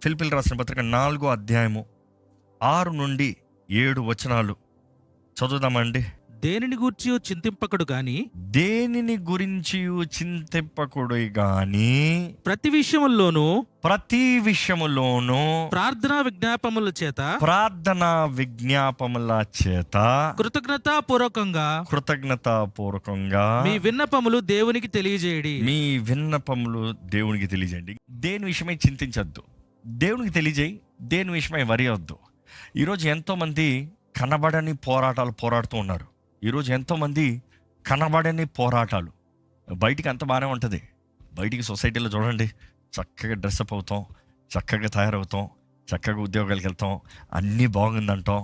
ఫిలిప్పీయులకు రాసిన పత్రిక 4వ అధ్యాయము 6 నుండి 7 వచనాలు చదువుదామండి. దేనిని గూర్చి చింతింపకుడు గాని దేనిని గురించి చింతింపకుడు గాని ప్రతి విషయములోను ప్రార్థనా విజ్ఞాపముల చేత కృతజ్ఞతాపూర్వకంగా మీ విన్నపములు దేవునికి తెలియజేయండి. దేని విషయమై చింతించద్దు, దేవునికి తెలియజేయి. దేని విషయమై వరి వద్దు. ఈరోజు ఎంతోమంది కనబడని పోరాటాలు పోరాడుతూ ఉన్నారు. ఈరోజు ఎంతోమంది కనబడని పోరాటాలు. బయటికి అంత బాగానే ఉంటుంది. బయటికి సొసైటీలో చూడండి, చక్కగా డ్రెస్అప్ అవుతాం, చక్కగా తయారవుతాం, చక్కగా ఉద్యోగాలకు వెళ్తాం, అన్నీ బాగుందంటాం.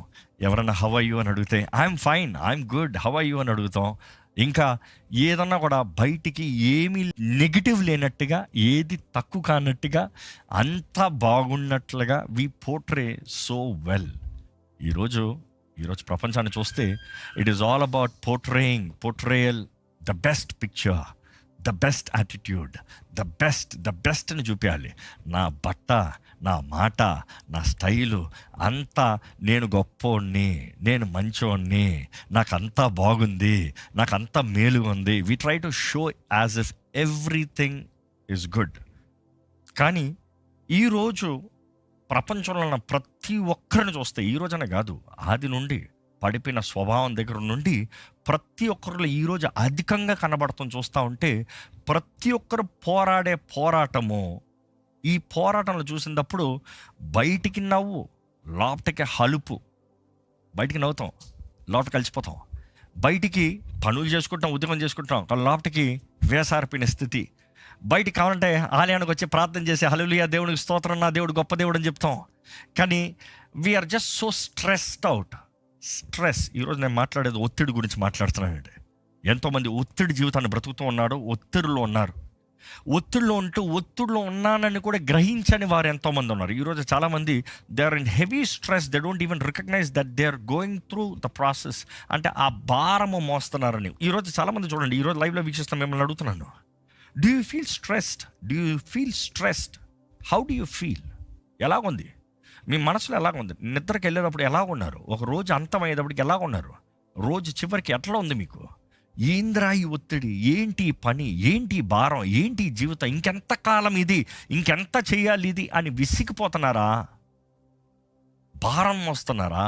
ఎవరన్నా హౌ ఆర్ యూ అని అడిగితే I'm fine, I'm good, how are you అని అడుగుతాం. ఇంకా ఏదన్నా కూడా బయటికి ఏమీ నెగిటివ్ లేనట్టుగా, ఏది తక్కువ కానట్టుగా, అంతా బాగున్నట్లుగా వి పోర్ట్రే సో వెల్. ఈరోజు ప్రపంచాన్ని చూస్తే it is all about portrayal the best picture, the best attitude, the best అని చూపించాలి. నా బట్ట, నా మాట, నా స్టైలు అంతా నేను గొప్పోడిని, నేను మంచోడిని, నాకంతా బాగుంది, నాకంతా మేలుగా ఉంది. We try to show as if everything is good. కానీ ఈరోజు ప్రపంచంలో ఉన్న ప్రతి ఒక్కరిని చూస్తే, ఈ రోజనే కాదు, ఆది నుండి పడిపోయిన స్వభావం దగ్గర నుండి ప్రతి ఒక్కరిలో ఈరోజు అధికంగా కనబడతాం చూస్తూ ఉంటే, ప్రతి ఒక్కరు పోరాడే పోరాటము. ఈ పోరాటంలో చూసినప్పుడు బయటికి నవ్వు, లోపటికి హలుపు. బయటికి నవ్వుతాం, లోపల కలిసిపోతాం. బయటికి పనులు చేసుకుంటాం, ఉద్యోగం చేసుకుంటాం, లోపటికి వేసారిపోయిన స్థితి. బయటికి కావాలంటే ఆలయానికి వచ్చి ప్రార్థన చేసి హల్లెలూయా, దేవునికి స్తోత్రం, నా దేవుడు గొప్ప దేవుడు అని చెప్తాం. కానీ we're just so stressed out. Stress. ఈరోజు నేను మాట్లాడేది ఒత్తిడి గురించి మాట్లాడుతున్నానండి. ఎంతోమంది ఒత్తిడి జీవితాన్ని బ్రతుకుతూ ఉన్నాడు, ఒత్తిడిలో ఉన్నారు. ఒత్తిడిలో ఉన్నానని కూడా గ్రహించని వారు ఎంతోమంది ఉన్నారు. ఈరోజు చాలామంది they are in heavy stress, they don't even recognise that they are going through the process. అంటే ఆ భారము మోస్తున్నారని. ఈరోజు చాలామంది చూడండి, ఈరోజు లైవ్లో వీక్షిస్తున్న మిమ్మల్ని అడుగుతున్నాను, do you feel stressed? How do you feel? ఎలాగుంది మీ మనసులో? ఎలాగుంది? నిద్రకి వెళ్ళేటప్పుడు ఎలాగున్నారు? ఒక రోజు అంతమయ్యేటప్పటికి ఎలాగున్నారు? రోజు చివరికి ఎట్లా ఉంది మీకు? ఏంద్రా ఈ ఒత్తిడి? ఏంటి పని? ఏంటి భారం? ఏంటి జీవితం? ఇంకెంత కాలం ఇది? ఇంకెంత చేయాలి ఇది అని విసిగిపోతున్నారా? భారం మోస్తున్నారా?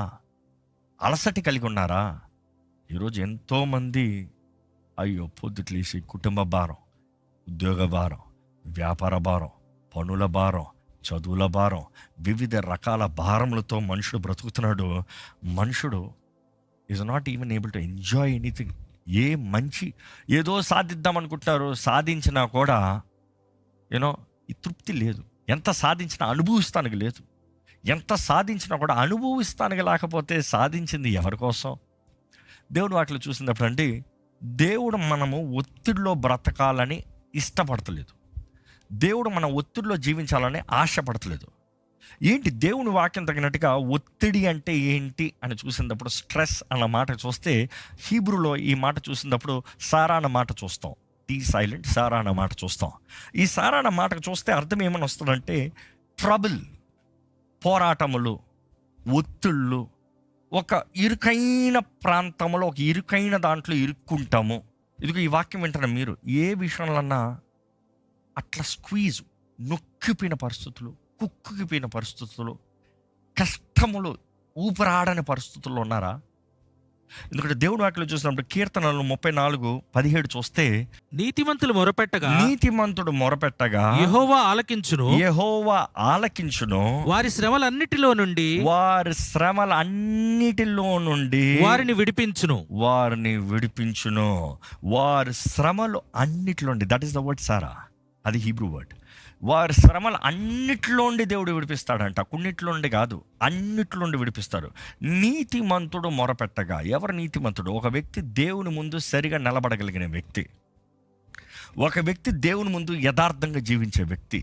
అలసటి కలిగి ఉన్నారా? ఈరోజు ఎంతోమంది అయ్యో పొద్దుట్లేసి కుటుంబ భారం, ఉద్యోగ భారం, వ్యాపార భారం, పనుల భారం, చదువుల భారం, వివిధ రకాల భారములతో మనుషుడు బ్రతుకుతున్నాడు. మనుషుడు is not even able to enjoy anything. ఏదో సాధిద్దాం అనుకుంటున్నారు, సాధించినా కూడా ఈ తృప్తి లేదు. ఎంత సాధించినా అనుభవిస్తానికి లేదు. ఎంత సాధించినా కూడా అనుభవిస్తానికి లేకపోతే సాధించింది ఎవరి కోసం? దేవుడు వాటిలో చూసినప్పుడు అంటే, దేవుడు మనము ఒత్తిడిలో బ్రతకాలని ఇష్టపడతలేదు. దేవుడు మన ఒత్తిడిలో జీవించాలని ఆశపడతలేదు. ఏంటి దేవుని వాక్యం తగినట్టుగా ఒత్తిడి అంటే ఏంటి అని చూసినప్పుడు, స్ట్రెస్ అన్న మాట చూస్తే హీబ్రూలో ఈ మాట చూసినప్పుడు సారా అన్న మాట చూస్తాం. టీ సైలెంట్, సారా అన్న మాట చూస్తాం. ఈ సారా అన్న మాటకు చూస్తే అర్థం ఏమని వస్తుందంటే, ట్రబుల్, పోరాటములు, ఒత్తిళ్ళు, ఒక ఇరుకైన ప్రాంతంలో, ఒక ఇరుకైన దాంట్లో ఇరుక్కుంటాము. ఇదిగో ఈ వాక్యం వింటున్న మీరు ఏ విషయంలోన్నా అట్లా స్క్వీజ్, నొక్కిపోయిన పరిస్థితులు, కుక్కిపోయిన పరిస్థితులు, కష్టములు, ఊపిరాడని పరిస్థితుల్లో ఉన్నారా? ఎందుకంటే దేవుడు వాక్యం చూసినప్పుడు కీర్తనలు 34:17 చూస్తే, నీతిమంతుడు మొరపెట్టగా యెహోవా ఆలకించును, వారి శ్రమలన్నిటిలో నుండి వారిని విడిపించును. వారి శ్రమలు అన్నిటిలో, దట్ ఈస్ ద వర్డ్ సారా, అది హీబ్రూ వర్డ్. వారి శ్రమలు అన్నిటిలోండి దేవుడు విడిపిస్తాడంట. కొన్నిట్లో నుండి కాదు, అన్నిట్లో నుండి విడిపిస్తాడు. నీతిమంతుడు మొరపెట్టగా. ఎవరు నీతిమంతుడు? ఒక వ్యక్తి దేవుని ముందు సరిగా నిలబడగలిగిన వ్యక్తి, ఒక వ్యక్తి దేవుని ముందు యథార్థంగా జీవించే వ్యక్తి,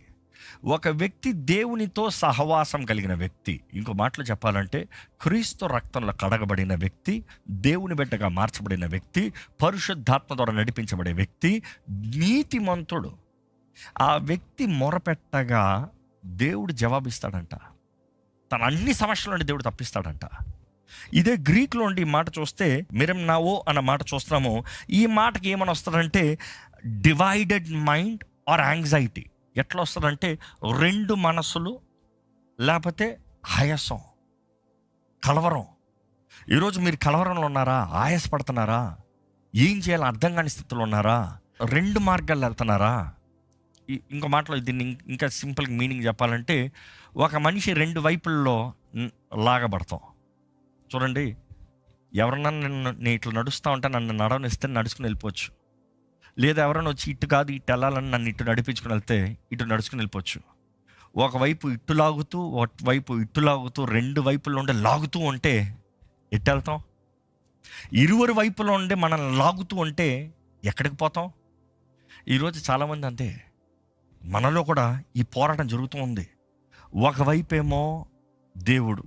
ఒక వ్యక్తి దేవునితో సహవాసం కలిగిన వ్యక్తి. ఇంకో మాటలు చెప్పాలంటే, క్రీస్తు రక్తంలో కడగబడిన వ్యక్తి, దేవుని బిడ్డగా మార్చబడిన వ్యక్తి, పరిశుద్ధాత్మ ద్వారా నడిపించబడే వ్యక్తి నీతిమంతుడు. ఆ వ్యక్తి మొరపెట్టగా దేవుడు జవాబిస్తాడంట. తన అన్ని సమస్యల నుండి దేవుడు తప్పిస్తాడంట. ఇదే గ్రీక్లో ఉండి ఈ మాట చూస్తే మిరం నావో అన్న మాట చూస్తున్నాము. ఈ మాటకి ఏమని వస్తుందంటే డివైడెడ్ మైండ్ ఆర్ యాంగ్జైటీ. ఎట్లా వస్తుందంటే రెండు మనసులు, లేకపోతే ఆయాసం, కలవరం. ఈరోజు మీరు కలవరంలో ఉన్నారా? ఆయాసపడుతున్నారా? ఏం చేయాలో అర్థం కాని స్థితిలో ఉన్నారా? రెండు మార్గాల్లో వెళ్తున్నారా? ఇంకో మాటలో దీన్ని ఇంకా సింపుల్గా మీనింగ్ చెప్పాలంటే, ఒక మనిషి రెండు వైపుల్లో లాగబడతాం. చూడండి, ఎవరన్నా నేను ఇట్లా నడుస్తూ ఉంటే నన్ను నడవనిస్తే నడుచుకుని వెళ్ళిపోవచ్చు. లేదా ఎవరైనా వచ్చి ఇటు కాదు ఇటు వెళ్ళాలని నన్ను ఇటు నడిపించుకుని వెళ్తే ఇటు నడుచుకుని వెళ్ళిపోవచ్చు. ఒకవైపు ఇటు లాగుతూ ఒకవైపు ఇటు లాగుతూ రెండు వైపుల్లో ఉండే లాగుతూ ఉంటే ఎటు వెళ్తాం? ఇరువురు వైపులో ఉండే మనల్ని లాగుతూ ఉంటే ఎక్కడికి పోతాం? ఈరోజు చాలామంది అంతే, మనలో కూడా ఈ పోరాటం జరుగుతూ ఉంది. ఒకవైపేమో దేవుడు,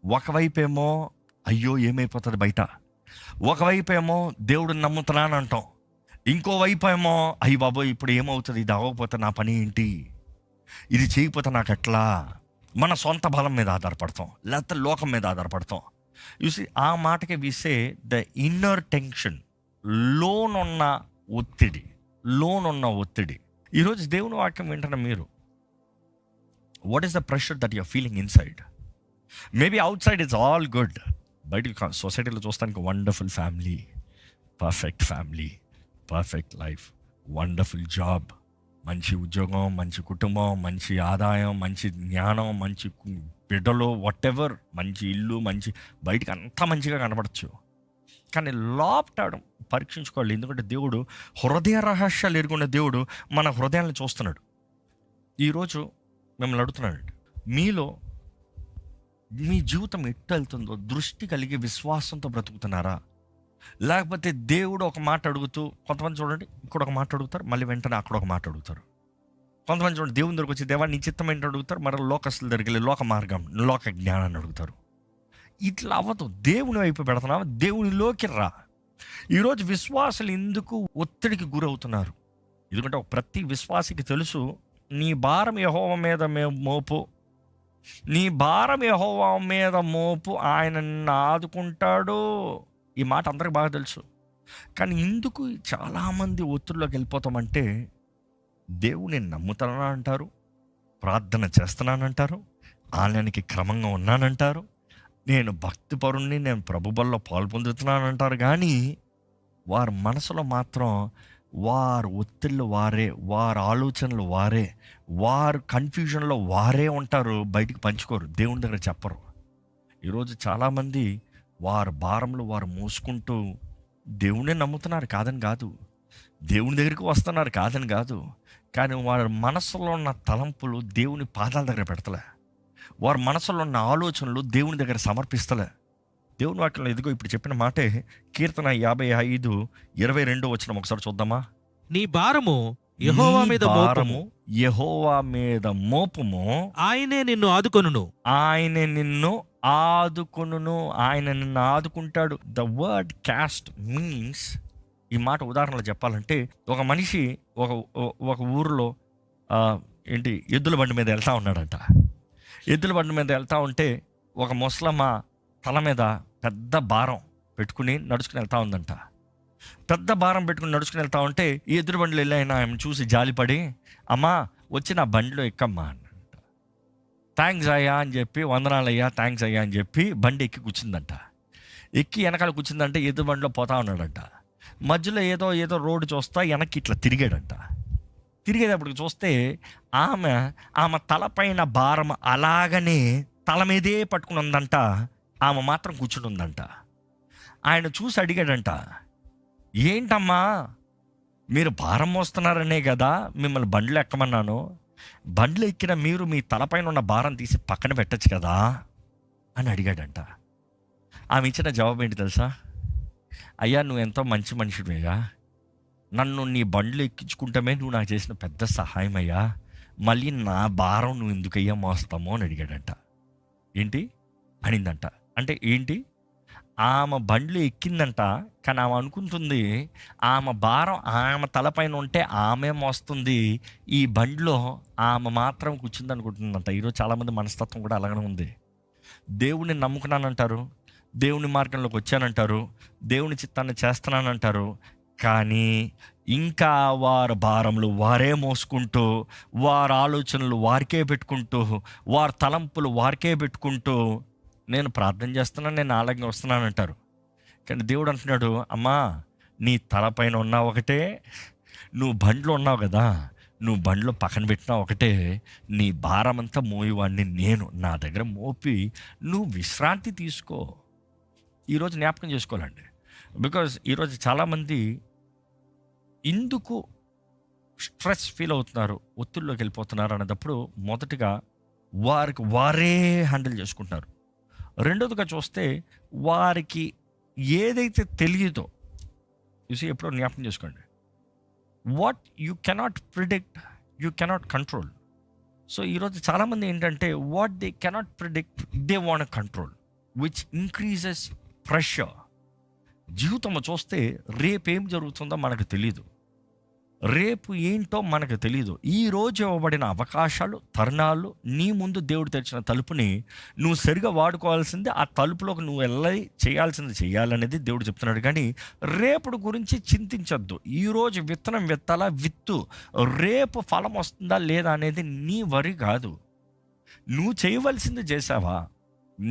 ఒకవైపేమో అయ్యో ఏమైపోతుంది బయట, ఒకవైపేమో దేవుడిని నమ్ముతున్నాను అంటాం, ఇంకోవైపు ఏమో అయ్యి బాబోయ్ ఇప్పుడు ఏమవుతుంది, ఇది అవ్వకపోతే నా పని ఏంటి, ఇది చేయకపోతే నాకు ఎట్లా. మన సొంత బలం మీద ఆధారపడతాం, లేకపోతే లోకం మీద ఆధారపడతాం. చూసి ఆ మాటకి విసే ద ఇన్నర్ టెన్షన్, లోనున్న ఒత్తిడి. ఈరోజు దేవుని వాక్యం వింటున్న మీరు, what is the pressure that you're feeling inside? Maybe outside it's all good. బయట సొసైటీలో చూస్తానికి wonderful family, perfect life, wonderful job, మంచి ఉద్యోగం, మంచి కుటుంబం, మంచి ఆదాయం, మంచి జ్ఞానం, మంచి బిడ్డలు, వాట్ ఎవర్, మంచి ఇల్లు, మంచి బయటికి అంతా మంచిగా కనపడచ్చు. కానీ లోపట పరీక్షించుకోవాలి. ఎందుకంటే దేవుడు హృదయ రహస్యాలు ఎరుగున్న దేవుడు మన హృదయాలను చూస్తున్నాడు. ఈరోజు మిమ్మల్ని అడుగుతున్నాడు, మీలో మీ జీవితం ఎట్టు వెళ్తుందో దృష్టి కలిగి విశ్వాసంతో బ్రతుకుతున్నారా? లేకపోతే దేవుడు ఒక మాట అడుగుతూ, కొంతమంది చూడండి ఇక్కడ ఒక మాట అడుగుతారు, మళ్ళీ వెంటనే అక్కడ ఒక మాట అడుగుతారు. కొంతమంది చూడండి దేవుని దగ్గరకు వచ్చి దేవా నీ చిత్తం ఏంటి అడుగుతారు, మరి లోకస్తుల దగ్గరికి వెళ్ళి లోక మార్గం, లోక జ్ఞానాన్ని అడుగుతారు. ఇట్లా అవ్వదు. దేవుని వైపు పెడుతున్నావా? దేవునిలోకి రా. ఈరోజు విశ్వాసులు ఎందుకు ఒత్తిడికి గురవుతున్నారు? ఎందుకంటే ప్రతి విశ్వాసికి తెలుసు, నీ భారం యెహోవా మీద మోపు, నీ భారం యెహోవా మీద మోపు, ఆయన నిన్ను ఆదుకుంటాడు. ఈ మాట అందరికి బాగా తెలుసు. కానీ ఎందుకు చాలామంది ఒత్తిడిలోకి వెళ్ళిపోతామంటే, దేవుని నమ్ముతానని అంటారు, ప్రార్థన చేస్తున్నానంటారు, ఆలయానికి క్రమంగా ఉన్నానంటారు, నేను భక్తిపరుణ్ణి, నేను ప్రభు బల్లో పాలు పొందుతున్నానంటారు. కానీ వారి మనసులో మాత్రం వారు ఒత్తిళ్ళు వారే, వారి ఆలోచనలు వారే, వారు కన్ఫ్యూజన్లో వారే ఉంటారు. బయటికి పంచుకోరు, దేవుని దగ్గర చెప్పరు. ఈరోజు చాలామంది వారి భారంలో వారు మోసుకుంటూ దేవుణ్ణి నమ్ముతున్నారు, కాదని కాదు, దేవుని దగ్గరికి వస్తున్నారు, కాదని కాదు. కానీ వారి మనసులో ఉన్న తలంపులు దేవుని పాదాల దగ్గర పెడతలే, వారి మనసులో ఉన్న ఆలోచనలు దేవుని దగ్గర సమర్పిస్తలే. దేవుని వాక్యంలో ఎదుగో ఇప్పుడు చెప్పిన మాటే కీర్తన 55:22 వచనం ఒకసారి చూద్దామా? నీ భారము యెహోవా మీద మోపుము, యెహోవా మీద మోపుము, ఆయనే నిన్ను ఆదుకొనును. ఆయన నిన్ను ఆదుకుంటాడు. ద వర్డ్ క్యాస్ట్ మీన్స్, ఈ మాట ఉదాహరణలో చెప్పాలంటే, ఒక మనిషి ఒక ఊరిలో ఎద్దుల బండి మీద వెళ్తూ ఉన్నాడంట. ఎద్దుల బండి మీద వెళ్తూ ఉంటే ఒక ముసలమ్మ తల మీద పెద్ద భారం పెట్టుకుని నడుచుకుని వెళ్తూ ఉందంట. పెద్ద భారం పెట్టుకుని నడుచుకుని వెళ్తూ ఉంటే ఈ ఎద్దుల బండిలో వెళ్ళి ఆమె చూసి జాలిపడి, అమ్మా వచ్చి నా బండిలో ఎక్కమ్మా అనంట. థ్యాంక్స్ అయ్యా అని చెప్పి, వందనాలు అయ్యా, థ్యాంక్స్ అయ్యా అని చెప్పి బండి ఎక్కి కూర్చుందంట. ఎక్కి వెనకాల కూర్చుందంటే ఎద్దు బండిలో పోతా ఉన్నాడంట. మధ్యలో ఏదో రోడ్డు చూస్తా వెనక్కి ఇట్లా తిరిగాడంట. తిరిగేటప్పటికి చూస్తే ఆమె తలపైన భారం అలాగనే తల మీదే పట్టుకుని ఉందంట. ఆమె మాత్రం కూర్చుని ఉందంట. ఆయన చూసి అడిగాడంట, ఏంటమ్మా మీరు భారం మోస్తున్నారనే కదా మిమ్మల్ని బండ్లు ఎక్కమన్నాను, బండ్లు ఎక్కిన మీరు మీ తలపైన ఉన్న భారం తీసి పక్కన పెట్టచ్చు కదా అని అడిగాడంట. ఆమె ఇచ్చిన జవాబు ఏంటి తెలుసా? అయ్యా నువ్వు ఎంతో మంచి మనిషివయ్యా, నన్ను నీ బండ్లు ఎక్కించుకుంటామే నువ్వు నాకు చేసిన పెద్ద సహాయం అయ్యా, మళ్ళీ నా భారం నువ్వు ఎందుకయ్యా మోస్తామో అని అడిగాడంట. ఏంటి అనిందంట. అంటే ఏంటి? ఆమె బండ్లు ఎక్కిందంట, కానీ ఆమె అనుకుంటుంది ఆమె భారం ఆమె తలపైన ఉంటే ఆమె మోస్తుంది, ఈ బండిలో ఆమె మాత్రం కూర్చుంది అనుకుంటుందంట. ఈరోజు చాలామంది మనస్తత్వం కూడా అలాగనే ఉంది. దేవుణ్ణి నమ్ముకున్నానంటారు, దేవుని మార్గంలోకి వచ్చానంటారు, దేవుని చిత్తాన్ని చేస్తున్నానంటారు, కానీ ఇంకా వారి భారములు వారే మోసుకుంటూ, వారి ఆలోచనలు వారికే పెట్టుకుంటూ, వారి తలంపులు వారికే పెట్టుకుంటూ, నేను ప్రార్థన చేస్తున్నాను, నేను ఆలయంగా వస్తున్నాను అంటారు. కానీ దేవుడు అంటున్నాడు, అమ్మా నీ తలపైన ఉన్నావు ఒకటే, నువ్వు బండ్లో ఉన్నావు కదా, నువ్వు బండ్లో పక్కన పెట్టినా ఒకటే, నీ భారం అంతా మోయేవాడిని నేను, నా దగ్గర మోపి నువ్వు విశ్రాంతి తీసుకో. ఈరోజు జ్ఞాపకం చేసుకోవాలండి. బికాజ్ ఈరోజు చాలామంది ఎందుకు స్ట్రెస్ ఫీల్ అవుతున్నారు, ఒత్తిడిలోకి వెళ్ళిపోతున్నారు అనేటప్పుడు మొదటిగా వారికి వారే హ్యాండిల్ చేసుకుంటున్నారు. రెండోదిగా చూస్తే వారికి ఏదైతే తెలియదో, చూసి ఎప్పుడో జ్ఞాపకం చేసుకోండి, what you cannot predict you cannot control. So ఈరోజు చాలామంది ఏంటంటే what they cannot predict they want control, which increases pressure. జీవితంలో చూస్తే రేపేం జరుగుతుందో మనకు తెలియదు, రేపు ఏంటో మనకు తెలియదు. ఈ రోజు ఇవ్వబడిన అవకాశాలు, తరుణాలు, నీ ముందు దేవుడు తెరిచిన తలుపుని నువ్వు సరిగా వాడుకోవాల్సింది, ఆ తలుపులోకి నువ్వు వెళ్ళి చేయాల్సింది చేయాలనేది దేవుడు చెప్తున్నాడు. కానీ రేపుడు గురించి చింతించొద్దు. ఈరోజు విత్తనం విత్తాలా, విత్తు, రేపు ఫలం వస్తుందా లేదా అనేది నీ వరి కాదు. నువ్వు చేయవలసింది చేసావా,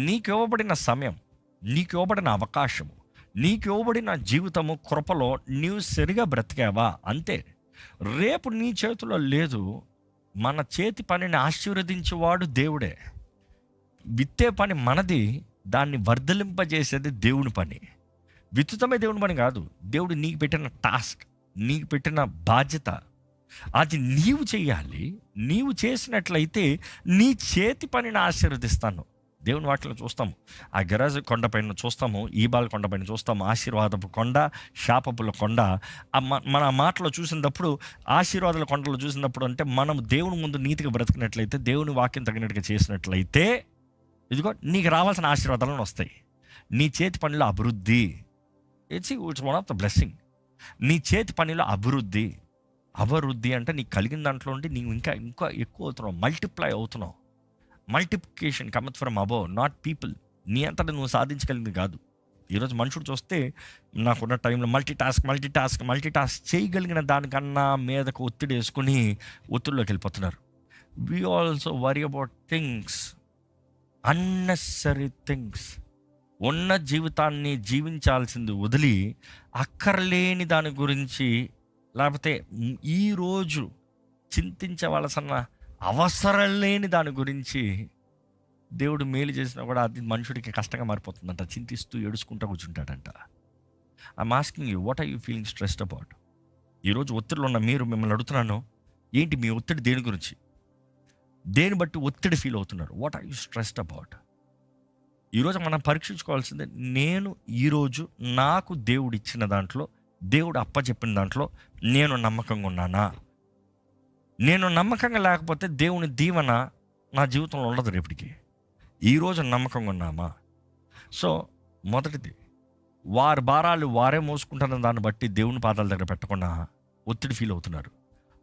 నీకు ఇవ్వబడిన సమయం, నీకు ఇవ్వబడిన అవకాశము, నీకు ఇవ్వబడిన జీవితము కృపలో నీవు సరిగా బ్రతికావా, అంతే. రేపు నీ చేతిలో లేదు. మన చేతి పనిని ఆశీర్వదించేవాడు దేవుడే. విత్తే పని మనది, దాన్ని వర్ధలింపజేసేది దేవుని పని. విత్తుతమే దేవుని పని కాదు, దేవుడు నీకు పెట్టిన టాస్క్, నీకు పెట్టిన బాధ్యత, అది నీవు చేయాలి. నీవు చేసినట్లయితే నీ చేతి పనిని ఆశీర్వదిస్తాను. దేవుని వాటిలో చూస్తాము, ఆ గెరాజు కొండపైన చూస్తాము, ఈబాల్ కొండపైన చూస్తాము, ఆశీర్వాదపు కొండ, శాపపుల కొండ. మన మాటలో చూసినప్పుడు, ఆశీర్వాదాల కొండలో చూసినప్పుడు అంటే మనం దేవుని ముందు నీతిగా బ్రతికినట్లయితే, దేవుని వాక్యం తగినట్టుగా చేసినట్లయితే, ఇదిగో నీకు రావాల్సిన ఆశీర్వాదాలను వస్తాయి. నీ చేతి పనిలో అభివృద్ధి, it's one of the blessing. నీ చేతి పనిలో అభివృద్ధి అంటే నీకు కలిగిన దాంట్లో ఉండి నీవు ఇంకా ఎక్కువ అవుతున్నావు, మల్టిప్లై అవుతున్నావు. Multiplication cometh from above, not people. నీ అంతటా నువ్వు సాధించగలిగింది కాదు. ఈరోజు మనుషుడు చూస్తే నాకున్న టైంలో మల్టీ టాస్క్ చేయగలిగిన దానికన్నా మీదకు ఒత్తిడి వేసుకుని ఒత్తిడిలోకి వెళ్ళిపోతున్నారు. We also worry about things, unnecessary things. ఉన్న జీవితాన్ని జీవించాల్సింది వదిలి అక్కర్లేని దాని గురించి, లేకపోతే ఈరోజు చింతించవలసిన అవసరం లేని దాని గురించి దేవుడు మేలు చేసినా కూడా అది మనుషుడికి కష్టంగా మారిపోతుందంట. చింతిస్తూ ఏడుచుకుంటూ కూర్చుంటాడంట. I'm asking you, what are you feeling stressed about? ఈరోజు ఒత్తిడిలో ఉన్న మీరు, మిమ్మల్ని అడుగుతున్నాను, ఏంటి మీ ఒత్తిడి, దేని గురించి, దేని బట్టి ఒత్తిడి ఫీల్ అవుతున్నారు? What are you stressed about? ఈరోజు మనం పరీక్షించుకోవాల్సిందే, నేను ఈరోజు నాకు దేవుడు ఇచ్చిన దాంట్లో, దేవుడు అప్పచెప్పిన దాంట్లో నేను నమ్మకంగా ఉన్నానా? నేను నమ్మకంగా లేకపోతే దేవుని దీవెన నా జీవితంలో ఉండదు రేపటికి. ఈరోజు నమ్మకంగా ఉన్నామా? సో మొదటిది, వారి భారాలు వారే మోసుకుంటున్న దాన్ని బట్టి దేవుని పాదాల దగ్గర పెట్టకుండా ఒత్తిడి ఫీల్ అవుతున్నారు.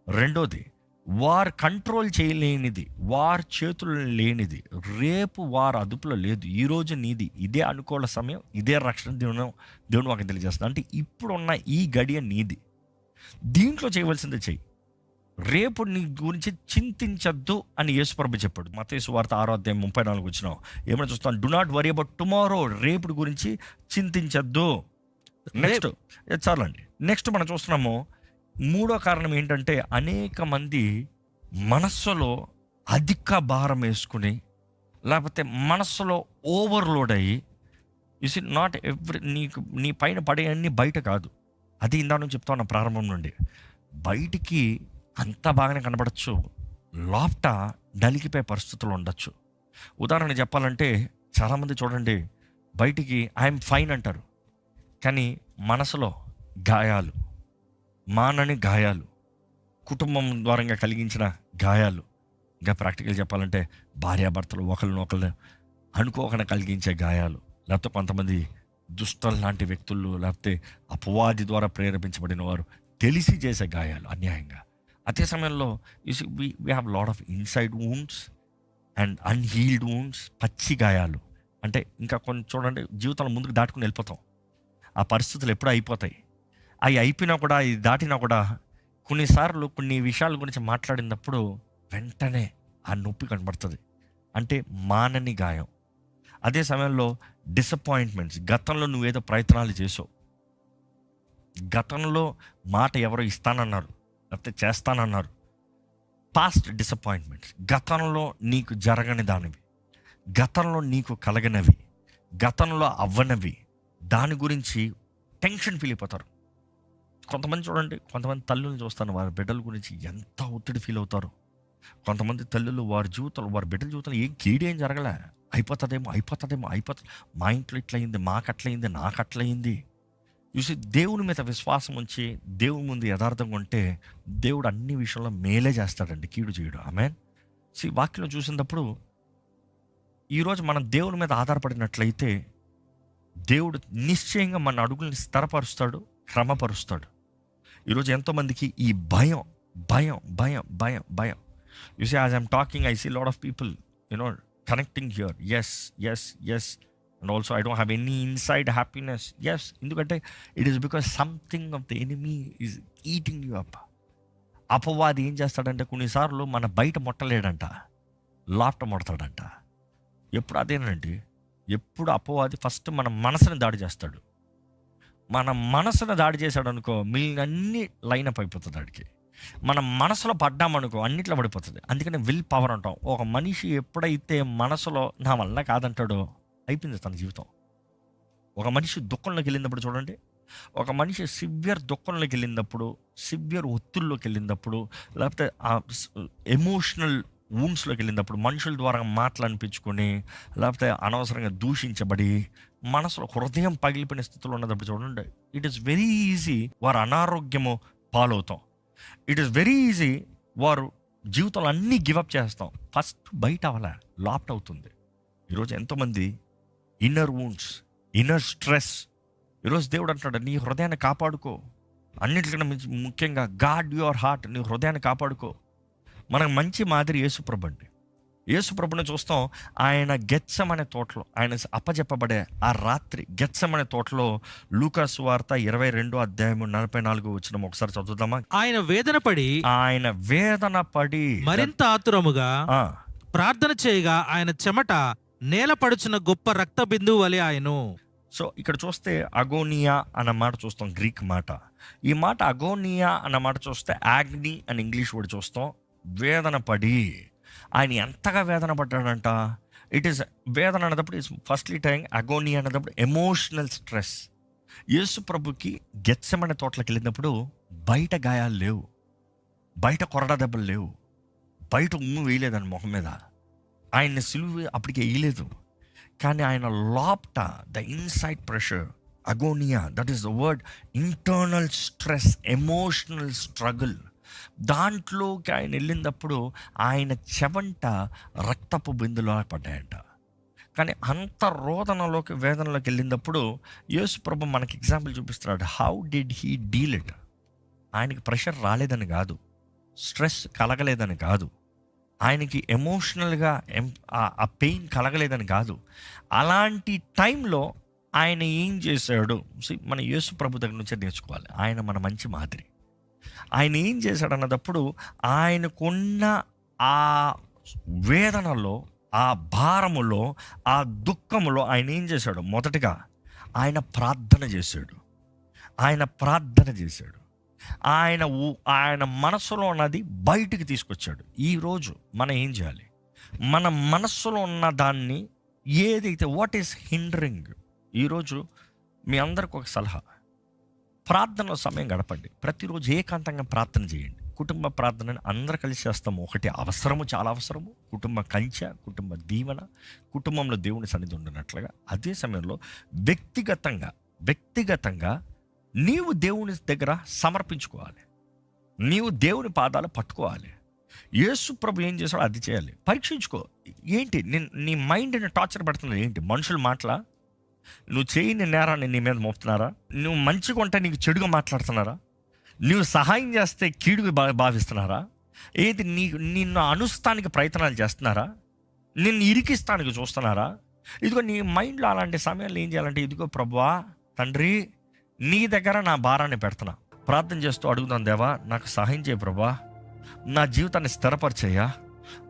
రెండోది, వారు కంట్రోల్ చేయలేనిది, వారి చేతుల్లో లేనిది, రేపు వారి అదుపులో లేదు, ఈరోజు నీది, ఇదే అనుకూల సమయం, ఇదే రక్షణ దేవుని వాక్యం తెలియజేస్తుంది. అంటే ఇప్పుడున్న ఈ గడియ నీది, దీంట్లో చేయవలసిందే చెయ్యి. రేపు నీ గురించి చింతించద్దు అని యేసుప్రభు చెప్పాడు. మత్తయి సువార్త 6:34 ఏమైనా చూస్తాను, do not worry about tomorrow, రేపు గురించి చింతించద్దు. నెక్స్ట్ చాలండి. నెక్స్ట్ మనం చూస్తున్నాము, మూడో కారణం ఏంటంటే, అనేక మంది మనస్సులో అధిక భారం వేసుకుని, లేకపోతే మనస్సులో ఓవర్లోడ్ అయ్యి, ఇస్ ఇట్ నాట్ నీ పైన పడే అన్ని బయట కాదు. అది ఇందాక చెప్తా ఉన్న ప్రారంభం నుండి, బయటికి అంతా బాగానే కనబడచ్చు, లోపట నలిగిపోయే పరిస్థితులు ఉండొచ్చు. ఉదాహరణ చెప్పాలంటే, చాలామంది చూడండి, బయటికి ఐఎమ్ ఫైన్ అంటారు, కానీ మనసులో గాయాలు, మానని గాయాలు, కుటుంబం ద్వారంగా కలిగించిన గాయాలు, ఇంకా ప్రాక్టికల్ చెప్పాలంటే భార్యాభర్తలు ఒకరినొకరు అనుకోకుండా కలిగించే గాయాలు, లేకపోతే కొంతమంది దుష్టం లాంటి వ్యక్తులు, లేకపోతే అపవాది ద్వారా ప్రేరేపించబడిన వారు తెలిసి చేసే గాయాలు అన్యాయంగా. అదే సమయంలో we have lot of inside wounds and unhealed wounds, పచ్చి గాయాలు. అంటే ఇంకా కొన్ని చూడండి, జీవితంలో ముందుకు దాటుకుని వెళ్ళిపోతాం, ఆ పరిస్థితులు ఎప్పుడూ అయిపోతాయి. అవి అయిపోయినా కూడా, అవి దాటినా కూడా కొన్నిసార్లు కొన్ని విషయాల గురించి మాట్లాడినప్పుడు వెంటనే ఆ నొప్పి కనబడుతుంది. అంటే మానని గాయం. అదే సమయంలో డిసప్పాయింట్మెంట్స్, గతంలో నువ్వేదో ప్రయత్నాలు చేసావు, గతంలో మాట ఎవరో ఇస్తానన్నారు లేకపోతే చేస్తానన్నారు, పాస్ట్ డిసప్పాయింట్మెంట్స్, గతంలో నీకు జరగని దానివి, గతంలో నీకు కలగనవి, గతంలో అవ్వనవి, దాని గురించి టెన్షన్ ఫీల్ అయిపోతారు. కొంతమంది చూడండి, కొంతమంది తల్లులను చూస్తాను, వారి బిడ్డల గురించి ఎంత ఒత్తిడి ఫీల్ అవుతారు. కొంతమంది తల్లులు వారి జీవితంలో, వారి బిడ్డల జీవితంలో ఏం కీడేం జరగలే, అయిపోతుంది, మా ఇంట్లో ఇట్లయింది, మాకు అట్లయింది, నాకు అట్లయింది. చూసి దేవుని మీద విశ్వాసం ఉంచి దేవుని ముందు యథార్థంగా ఉంటే దేవుడు అన్ని విషయంలో మేలే చేస్తాడండి, కీడు చేయడు. ఆమేన్. వాక్యం చూసినప్పుడు ఈరోజు మనం దేవుని మీద ఆధారపడినట్లయితే దేవుడు నిశ్చయంగా మన అడుగుల్ని స్థిరపరుస్తాడు, క్రమపరుస్తాడు. ఈరోజు ఎంతోమందికి ఈ భయం భయం భయం భయం భయం. You see as I'm talking, I see lot of people connecting here. Yes and also I don't have any inside happiness. Yes, ఎందుకంటే it is because something of the enemy is eating you up. అపవాది ఏం చేస్తాడంటే కొన్నిసార్లు మన బయట ముట్టలేడంట, లాప్ట ముడతాడంట. ఎప్పుడు అదేనండి, ఎప్పుడు అపవాది ఫస్ట్ మన మనసుని దాడి చేస్తాడు. మన మనసును దాడి చేశాడు అనుకో, అన్ని లైన్ అప్ అయిపోతుంది ఆడికి. మన మనసులో పడ్డామనుకో అన్నిట్లో పడిపోతుంది. అందుకని విల్ పవర్ అంటాం. ఒక మనిషి ఎప్పుడైతే మనసులో నా వల్ల కాదంటాడో అయిపోయింది తన జీవితం. ఒక మనిషి దుఃఖంలోకి వెళ్ళినప్పుడు చూడండి, ఒక మనిషి సివియర్ దుఃఖంలోకి వెళ్ళినప్పుడు, సివియర్ ఒత్తిడిలోకి వెళ్ళినప్పుడు, లేకపోతే ఆ ఎమోషనల్ వూండ్స్లోకి వెళ్ళినప్పుడు, మనుషుల ద్వారా మాటలు అనిపించుకొని, లేకపోతే అనవసరంగా దూషించబడి మనసులో హృదయం పగిలిపోయిన స్థితిలో ఉన్నప్పుడు చూడండి, ఇట్ ఈస్ వెరీ ఈజీ వారు అనారోగ్యము పాలవుతాం. ఇట్ ఈస్ వెరీ ఈజీ వారు జీవితంలో అన్నీ గివప్ చేస్తాం. ఫస్ట్ బయట అవలా లాప్ట్ అవుతుంది. ఈరోజు ఎంతోమంది ఇన్నర్ వూండ్స్, ఇన్నర్ స్ట్రెస్. ఈరోజు దేవుడు అంటాడు, నీ హృదయాన్ని కాపాడుకో. అన్నిటికన్నా ముఖ్యంగా గాడ్ యువర్ హార్ట్, నీ హృదయాన్ని కాపాడుకో. మనకు మంచి మాదిరి యేసుప్రభు అండి. యేసుప్రభుని చూస్తాం, ఆయన గెత్సెమనే తోటలో, ఆయన అప్పచెప్పబడే ఆ రాత్రి గెత్సెమనే తోటలో, లూకా సువార్త 22:44 ఒకసారి చదువుదామా? ఆయన వేదన పడి మరింత ఆతురముగా ప్రార్థన చేయగా ఆయన చెమట నేలపడుచున్న గొప్ప రక్త బిందువు వలె ఆయను. సో ఇక్కడ చూస్తే అగోనియా అన్న మాట చూస్తాం, గ్రీక్ మాట. ఈ మాట అగోనియా అన్న మాట చూస్తే యాగ్ని అని ఇంగ్లీష్ వర్డ్ చూస్తాం. వేదన పడి ఆయన ఎంతగా వేదన పడ్డాడంట. ఇట్ ఈస్ వేదన అన్నప్పుడు ఇట్స్ ఫస్ట్లీ టైం అగోనియా అన్నప్పుడు ఎమోషనల్ స్ట్రెస్. యేసు ప్రభుకి గెత్సెమనే తోటలోకి వెళ్ళినప్పుడు బయట గాయాలు లేవు, బయట కొరడా దెబ్బలు లేవు, బయట ఉమ్ము వేయలేదని మొహం మీద, ఆయన్ని సిలువ అప్పటికి వేయలేదు. కానీ ఆయన లోపట ద ఇన్సైడ్ ప్రెషర్, అగోనియా, that is the word, internal stress, emotional struggle. దాంట్లోకి ఆయన వెళ్ళినప్పుడు ఆయన చెవంట రక్తపు బిందులో పడ్డాయంట. కానీ అంత రోదనలోకి, వేదనలోకి వెళ్ళినప్పుడు యేసు ప్రభు మనకి ఎగ్జాంపుల్ చూపిస్తున్నాడు. How did he deal it? ఆయనకి ప్రెషర్ రాలేదని కాదు, స్ట్రెస్ కలగలేదని కాదు, ఆయనకి ఎమోషనల్గా ఆ పెయిన్ కలగలేదని కాదు. అలాంటి టైంలో ఆయన ఏం చేశాడు? మన యేసు ప్రభు దగ్గర నుంచే నేర్చుకోవాలి. ఆయన మన మంచి మాదిరి. ఆయన ఏం చేశాడు అన్నదప్పుడు, ఆయనకున్న ఆ వేదనలో, ఆ భారములో, ఆ దుఃఖములో ఆయన ఏం చేశాడు? మొదటిగా ఆయన ప్రార్థన చేశాడు. ఆయన మనసులో ఉన్నది బయటికి తీసుకొచ్చాడు. ఈరోజు మనం ఏం చేయాలి? మన మనస్సులో ఉన్న దాన్ని ఏదైతే, వాట్ ఈస్ హిండరింగ్? ఈరోజు మీ అందరికి ఒక సలహా, ప్రార్థనలో సమయం గడపండి. ప్రతిరోజు ఏకాంతంగా ప్రార్థన చేయండి. కుటుంబ ప్రార్థనని అందరూ కలిసి చేస్తాము. ఒకటి అవసరము, చాలా అవసరము, కుటుంబ కంచె, కుటుంబ దీవెన, కుటుంబంలో దేవుని సన్నిధి ఉండినట్లుగా. అదే సమయంలో వ్యక్తిగతంగా నీవు దేవుని దగ్గర సమర్పించుకోవాలి. నీవు దేవుని పాదాలు పట్టుకోవాలి. యేసు ప్రభు ఏం చేశాడో అది చేయాలి. పరీక్షించుకో. ఏంటి నీ మైండ్ని టార్చర్ పెడుతున్నది ఏంటి? మనుషుల మాటలా? నువ్వు చేయని నేరాన్ని నీ మీద మోపుతున్నారా? నువ్వు మంచిగా ఉంటే నీకు చెడుగా మాట్లాడుతున్నారా? నువ్వు సహాయం చేస్తే కీడుగా భావిస్తున్నారా? ఏది నిన్ను అనుస్తానికి ప్రయత్నాలు చేస్తున్నారా? నిన్ను ఇరికిస్తానికి చూస్తున్నారా? ఇదిగో నీ మైండ్లో అలాంటి సమయంలో ఏం చేయాలంటే, ఇదిగో ప్రభువా తండ్రి, నీ దగ్గర నా భారాన్ని పెడుతున్నా, ప్రార్థన చేస్తూ అడుగుదాం, దేవా నాకు సహాయం చేయ ప్రభా, నా జీవితాన్ని స్థిరపరిచేయ్యా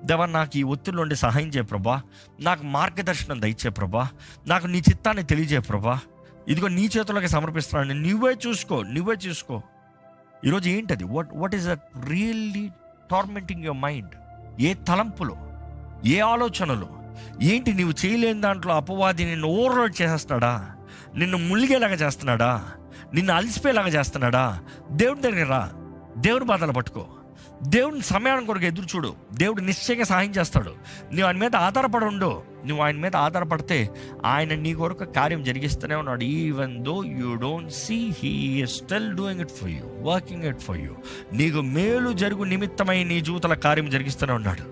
దేవా, నాకు ఈ ఒత్తిడి నుండి సహాయం చేయ ప్రభా, నాకు మార్గదర్శనం దయచే ప్రభా, నాకు నీ చిత్తాన్ని తెలియజేయ ప్రభా, ఇదిగో నీ చేతుల్లోకి సమర్పిస్తున్నాను, నువ్వే చూసుకో. ఈరోజు ఏంటది? What is that really tormenting your mind? ఏ తలంపులో, ఏ ఆలోచనలో, ఏంటి నీవు చేయలేని దాంట్లో అపవాది నిన్ను ఓవర్లోడ్ చేసేస్తున్నాడా? నిన్ను ములిగేలాగా చేస్తున్నాడా? నిన్ను అలసిపోయేలాగా చేస్తున్నాడా? దేవుడి దగ్గర రా, దేవుడి బాధలు పట్టుకో, దేవుని సమయాన్ని కొరకు ఎదురు చూడు, దేవుడు నిశ్చయంగా సహాయం చేస్తాడు. నువ్వు ఆయన మీద ఆధారపడి ఉండు. నువ్వు ఆయన మీద ఆధారపడితే ఆయన నీ కొరకు కార్యం జరిగిస్తూనే ఉన్నాడు. Even though you don't see, he is still doing it for you, working it for you. నీకు మేలు జరుగు నిమిత్తమై నీ జీవితంలో కార్యం జరిగిస్తూనే ఉన్నాడు.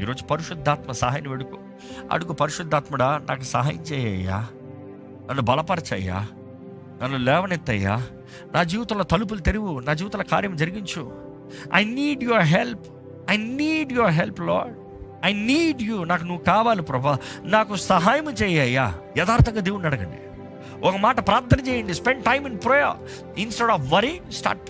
ఈరోజు పరిశుద్ధాత్మ సహాయం అడుగు, పరిశుద్ధాత్ముడా నాకు సహాయం చేయ్యా, నన్ను బలపరచయ్యా, నన్ను లేవనెత్తయ్యా, నా జీవితంలో తలుపులు తెరువు, నా జీవితంలో కార్యం జరిగించు. I need your help Lord. I need you. నాకు నువ్వు కావాలి ప్రభా, నాకు సహాయం చేయ్యా. యథార్థంగా దేవుణ్ణి అడగండి, ఒక మాట ప్రార్థన చేయండి. Spend time in prayer. Instead of worrying start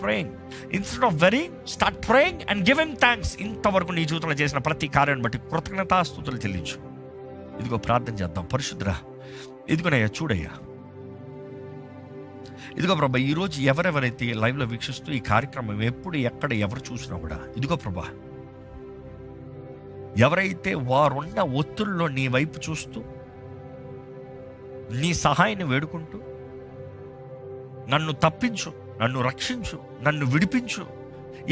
praying and give him thanks. ఇంతవరకు నీ జీవితంలో చేసిన ప్రతి కార్యాన్ని బట్టి కృతజ్ఞతాస్తుతులు చెల్లించు. ఇదిగో ప్రార్థన చేద్దాం. పరిశుద్ధుడా, ఇదిగోనయ్యా చూడయ్యా, ఇదిగో ప్రభా, ఈరోజు ఎవరెవరైతే లైవ్లో వీక్షిస్తూ ఈ కార్యక్రమం ఎప్పుడు ఎక్కడ ఎవరు చూసినా కూడా, ఇదిగో ప్రభా, ఎవరైతే వారున్న ఒత్తిడిలో నీ వైపు చూస్తూ నీ సహాయాన్ని వేడుకుంటూ, నన్ను తప్పించు, నన్ను రక్షించు, నన్ను విడిపించు,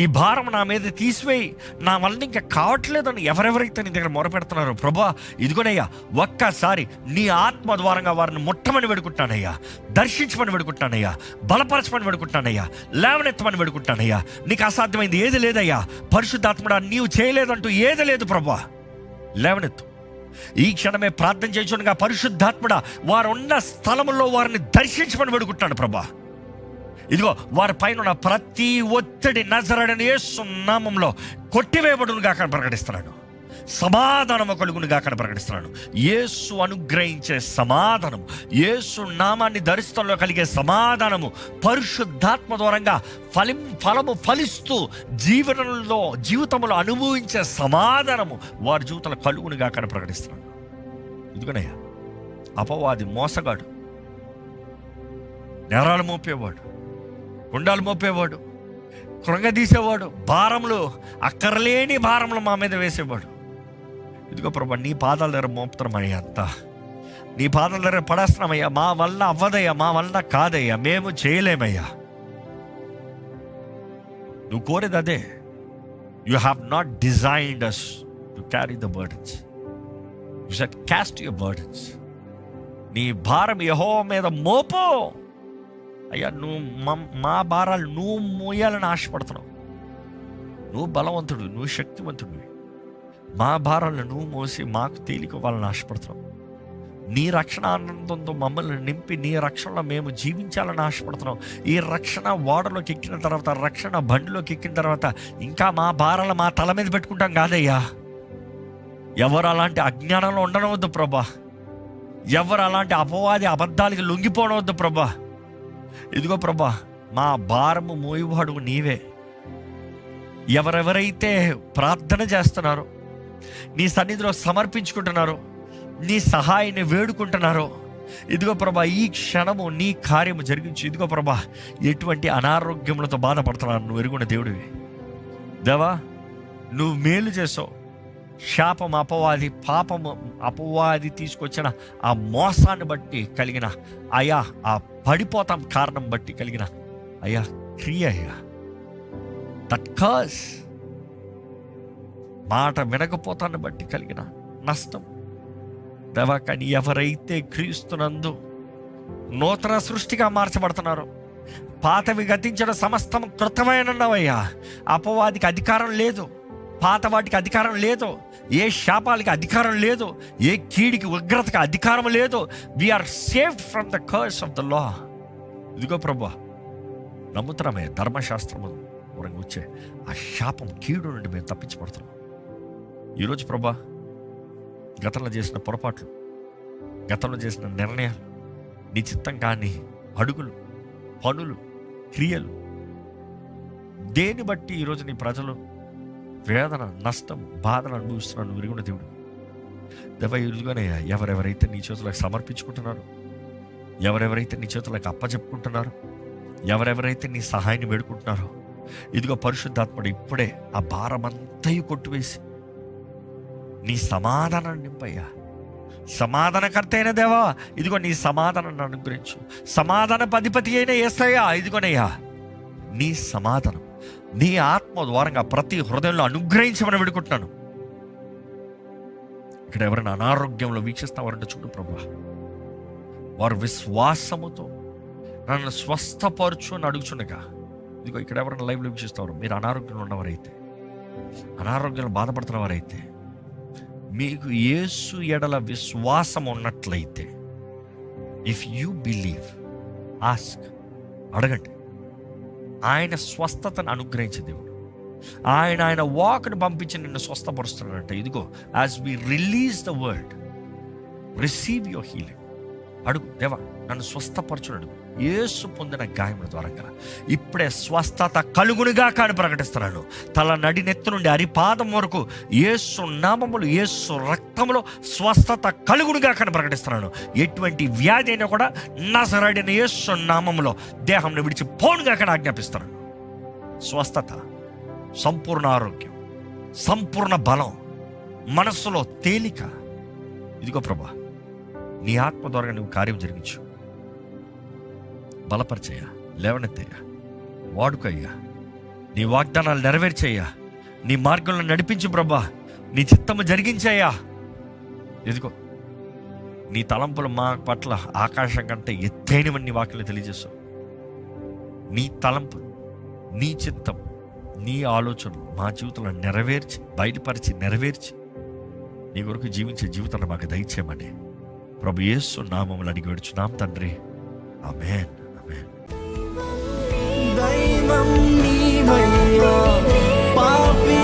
ఈ భారం నా మీద తీసివేయి, నా వల్ల ఇంకా కావట్లేదని ఎవరెవరైతే నీ దగ్గర మొరపెడుతున్నారో ప్రభా, ఇదిగోనయ్యా ఒక్కసారి నీ ఆత్మ ద్వారంగా వారిని ముట్టమని వేడుకుంటానయ్యా, దర్శించమని వేడుకుంటానయ్యా, బలపరచమని వేడుకుంటానయ్యా, లేవనెత్తమని వేడుకుంటానయ్యా. నీకు అసాధ్యమైంది ఏది లేదయ్యా. పరిశుద్ధాత్ముడా, నీవు చేయలేదంటూ ఏది లేదు ప్రభా, లేవనెత్తు. ఈ క్షణమే ప్రార్థన చేయించుగా పరిశుద్ధాత్ముడా, వారు ఉన్న స్థలంలో వారిని దర్శించమని వేడుకుంటాను ప్రభా. ఇదిగో వారి పైన ఉన్న ప్రతి ఒత్తిడి నజరేయుడైన యేసు నామములో కొట్టివేయబడును గాక ప్రకటిస్తున్నాను. సమాధానము కలుగును గాక ప్రకటిస్తున్నాను. యేసు అనుగ్రహించే సమాధానము, యేసు నామాన్ని ధరిస్తంలో కలిగే సమాధానము, పరిశుద్ధాత్మ ద్వారంగా ఫలము ఫలిస్తూ జీవితంలో అనుభవించే సమాధానము వారి జీవితంలో కలుగును గాక ప్రకటిస్తున్నాను. ఇదిగోనయ్యా, అపవాది మోసగాడు, నేరాలు మోపేవాడు, గుండాలు మోపేవాడు, కృంగదీసేవాడు, భారములు అక్కర్లేని భారములు మా మీద వేసేవాడు. ఇదిగో ప్రభా, నీ పాదాల దగ్గర మోపుతున్నామయ్యా, అంతా నీ పాదాల దగ్గర పడేస్తున్నామయ్యా. మా వల్ల అవ్వదయ్యా, మా వల్ల కాదయ్యా, మేము చేయలేమయ్యా. నువ్వు కోరేది అదే. You have not designed us to carry the burdens. You said cost your burdens. నీ భారం యెహోవా మీద మోపు అయ్యా. నువ్వు మా భారాలు నువ్వు మోయాలని ఆశపడుతున్నావు. నువ్వు బలవంతుడు, నువ్వు శక్తివంతుడివి. మా భారాలను నువ్వు మోసి మాకు తేలిక వాళ్ళని ఆశపడుతున్నావు. నీ రక్షణ ఆనందంతో మమ్మల్ని నింపి నీ రక్షణలో మేము జీవించాలని ఆశపడుతున్నాం. ఈ రక్షణ ఓడలోకి ఎక్కిన తర్వాత, రక్షణ బండిలోకి ఎక్కిన తర్వాత ఇంకా మా భారాలు మా తల మీద పెట్టుకుంటాం కాదయ్యా. ఎవరు అలాంటి అజ్ఞానంలో ఉండనవద్దు ప్రభా. ఎవరు అలాంటి అపవాది అబద్ధాలకి లొంగిపోనవద్దు ప్రభా. ఇదిగో ప్రభా, మా భారము మోయువాడు నీవే. ఎవరెవరైతే ప్రార్థన చేస్తున్నారో, నీ సన్నిధిలో సమర్పించుకుంటున్నారో, నీ సహాయాన్ని వేడుకుంటున్నారో, ఇదిగో ప్రభా, ఈ క్షణము నీ కార్యము జరిగించు. ఇదిగో ప్రభా, ఎటువంటి అనారోగ్యములతో బాధపడుతున్నారు నువ్వు ఎరుగున్న దేవుడివి. దేవా, నువ్వు మేలు చేసావు. శాపం పాపము అపవాది తీసుకొచ్చిన ఆ మోసాన్ని బట్టి కలిగిన అయ్యా, ఆ పడిపోతాం కారణం బట్టి కలిగిన అయ్యా క్రియ, అయ్యా దట్ కర్స్, మాట వినకపోతాన్ని బట్టి కలిగిన నష్టం దేవా. కానీ ఎవరైతే క్రీస్తునందు నూతన సృష్టిగా మార్చబడుతున్నారో, పాతవి గతించిన సమస్తం కృతమైనవయ్యా. అపవాదికి అధికారం లేదు. పాత వాటికి అధికారం లేదు, ఏ శాపాలకి అధికారం లేదు, ఏ కీడికి ఉగ్రతకి అధికారం లేదు. We're saved from the curse of the law. ఇదిగో ప్రభువా, నమ్ముతున్నామే ధర్మశాస్త్రము వరకు వచ్చే ఆ శాపం కీడు నుండి మేము తప్పించబడుతున్నాం. ఈరోజు ప్రభా, గతంలో చేసిన పొరపాట్లు, గతంలో చేసిన నిర్ణయాలు, నీ చిత్తం కాని అడుగులు, పనులు, క్రియలు, దేన్ని బట్టి ఈరోజు నీ ప్రజలు వేదన, నష్టం, బాధను అనుభవిస్తున్నాను విరుగున దేవుడు. దేవా, ఇరుగానే ఎవరెవరైతే నీ చేతులకు సమర్పించుకుంటున్నారు, ఎవరెవరైతే నీ చేతులకు అప్పచెప్పుకుంటున్నారు, ఎవరెవరైతే నీ సహాయాన్ని వేడుకుంటున్నారో, ఇదిగో పరిశుద్ధాత్ముడు ఇప్పుడే ఆ భారమంతయు కొట్టువేసి నీ సమాధానాన్ని నింపయ్యా. సమాధానకర్త అయిన దేవా, ఇదిగో నీ సమాధానాన్ని అనుగ్రహించు. సమాధాన అధిపతి అయిన యేసయ్యా, ఇదిగోనయ్యా నీ సమాధానం నీ ఆత్మ ద్వారంగా ప్రతి హృదయంలో అనుగ్రహించమని వేడుకుంటున్నాను. ఇక్కడ ఎవరైనా అనారోగ్యంలో వీక్షిస్తావారంటే చూడు ప్రభువా, వారు విశ్వాసముతో నన్ను స్వస్థపరచు అని అడుగుచుండగా, ఇదిగో ఇక్కడ ఎవరైనా లైవ్లో వీక్షిస్తారు, మీరు అనారోగ్యంలో ఉన్నవారైతే, అనారోగ్యంలో బాధపడుతున్న వారైతే, మీకు యేసు ఎడల విశ్వాసం ఉన్నట్లయితే, ఇఫ్ యూ బిలీవ్, ఆస్క్, అడగండి. ఆయన స్వస్థతను అనుగ్రహించే దేవుడు. ఆయన వాక్ను పంపించి నిన్ను స్వస్థపరుస్తున్నాడంటే, ఇదిగో as we release the word, receive your healing. అడుగు, దేవా నన్ను స్వస్థపరచును అడుగు. యేసు పొందిన గాయముల ద్వారా ఇప్పుడే స్వస్థత కలుగునుగా కానీ ప్రకటిస్తున్నాను. తల నడినెత్తు నుండి అరిపాదం వరకు యేసు నామములు, యేసు రక్తములో స్వస్థత కలుగునుగా కానీ ప్రకటిస్తున్నాను. ఎటువంటి వ్యాధి అయినా కూడా నజరేయుడైన యేసు నామములో దేహంను విడిచి పోనుగా కానీ ఆజ్ఞాపిస్తున్నాను. స్వస్థత, సంపూర్ణ ఆరోగ్యం, సంపూర్ణ బలం, మనస్సులో తేలిక. ఇదిగో ప్రభా, నీ ఆత్మ ద్వారా నువ్వు కార్యం జరిగించు. బలపరిచయ్యా, లేవనెత్తయ్యా, వాడుకయ్యా, నీ వాగ్దానాలు నెరవేర్చయ్యా, నీ మార్గంలో నడిపించు ప్రభా, నీ చిత్తము జరిగించయ్యా. ఎదుగో నీ తలంపులు మా పట్ల ఆకాశం కంటే ఎత్తైనవని నీ వాక్యంలో తెలియజేస్తావు. నీ తలంపు, నీ చిత్తం, నీ ఆలోచనలు మా జీవితంలో నెరవేర్చి, బయటపరిచి, నెరవేర్చి నీ కొరకు జీవించే జీవితాన్ని మాకు దయచేయమని ప్రభు యేసు నామములో అడిగి వేడుచున్నాం తండ్రి, ఆమేన్. దైవం నీవయ్యా, పాపి